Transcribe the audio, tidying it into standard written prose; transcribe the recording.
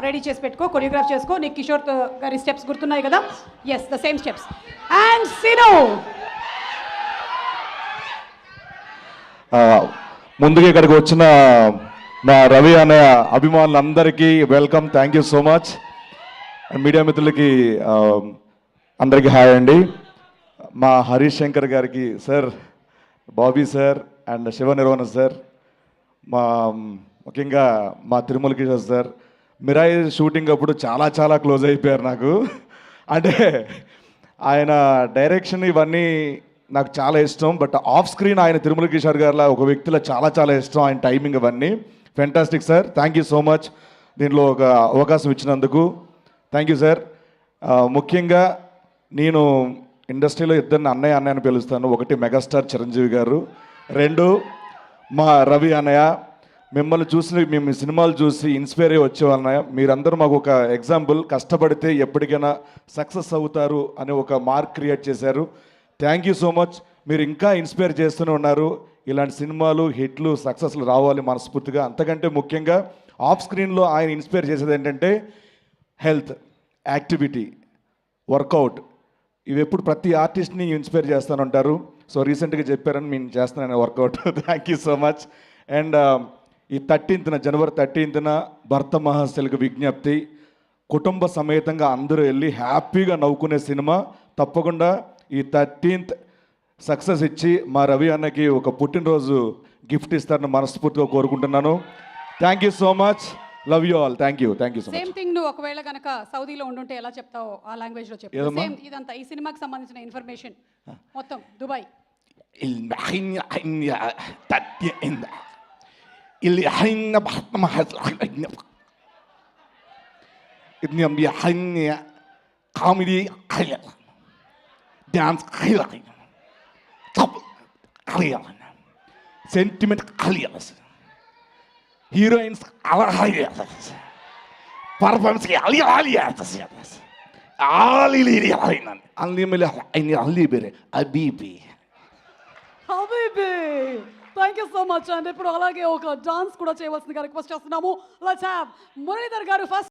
Ready చేసి పెట్టుకో, choreograph చేసుకో. నీకు కిషోర్ గారి స్టెప్స్ గుర్తున్నాయి కదా? Yes, the same steps. And Sinu. ముందుగా ఇక్కడికి వచ్చిన మా రవి అనే అభిమానులందరికీ welcome, thank you so much. Media మిత్రులకి అందరికీ హాయ్ అండి. మా హరీష్ శంకర్ గారికి sir, Bobby sir and Siva Nirvana sir, మా ముఖ్యంగా మా తిరుమల కిషోర్ సార్, మిరాయి షూటింగ్ అప్పుడు చాలా చాలా క్లోజ్ అయిపోయారు నాకు. అంటే ఆయన డైరెక్షన్ ఇవన్నీ నాకు చాలా ఇష్టం, బట్ ఆఫ్ స్క్రీన్ ఆయన తిరుమల కిషోర్ గారిలా ఒక వ్యక్తిలో చాలా చాలా ఇష్టం. ఆయన టైమింగ్ ఇవన్నీ fantastic sir, thank you so much దీనిలో ఒక అవకాశం ఇచ్చినందుకు. Thank you sir. ముఖ్యంగా నేను ఇండస్ట్రీలో ఇద్దరిని అన్నయ్య అని పిలుస్తాను. ఒకటి మెగాస్టార్ చిరంజీవి గారు, రెండు మా రవి అన్నయ్య. మిమ్మల్ని చూసి, మేము సినిమాలు చూసి ఇన్స్పైర్ అయ్యి వచ్చేవాళ్ళ మీరందరూ మాకు ఒక ఎగ్జాంపుల్. కష్టపడితే ఎప్పటికైనా సక్సెస్ అవుతారు అని ఒక మార్క్ క్రియేట్ చేశారు. Thank you so much. మీరు ఇంకా ఇన్స్పైర్ చేస్తూనే ఉన్నారు. ఇలాంటి సినిమాలు హిట్లు సక్సెస్లు రావాలి మనస్ఫూర్తిగా. అంతకంటే ముఖ్యంగా ఆఫ్ స్క్రీన్లో ఆయన ఇన్స్పైర్ చేసేది ఏంటంటే హెల్త్, యాక్టివిటీ, వర్కౌట్. ఇవి ఎప్పుడు ప్రతి ఆర్టిస్ట్ని ఇన్స్పైర్ చేస్తానంటారు. సో రీసెంట్గా చెప్పారని నేను చేస్తున్నాను workout. Thank you so much. And ఈ 13th జనవరి 13th భర్త మహాశలకు విజ్ఞప్తి, కుటుంబ సమేతంగా అందరూ వెళ్ళి హ్యాపీగా నవ్వుకునే సినిమా. తప్పకుండా ఈ 13th సక్సెస్ ఇచ్చి మా రవి అన్నకి ఒక పుట్టినరోజు గిఫ్ట్ ఇస్తారని మనస్ఫూర్తిగా కోరుకుంటున్నాను. Thank you so much, love you all. Thank you, thank you so much. Same thing, నువ్వు ఒకవేళ కనుక సౌదీలో ఉండుంటే ఎలా చెప్తావో ఆ లాంగ్వేజ్లో చెప్తావు. సేమ్ ఇదంతా ఈ సినిమాకి సంబంధించిన ఇన్ఫర్మేషన్ మొత్తం దుబాయ్. اللي حين بحط ما حد ابني أم بيحن كوميدي خيال، دانس خيال، طب خيال، سنتيمنت خيال، هيروينز على خيال، performance خيال عالي عالي لي خيال، علي ملح عيني علي بره أبيبي. హబీబీ, thank you so much. And ఇప్పుడు అలాగే ఒక డాన్స్ కూడా చేయవలసిందిగా రిక్వెస్ట్ చేస్తున్నాము. లెట్స్ హావ్ మురళీధర్ గారు ఫస్ట్.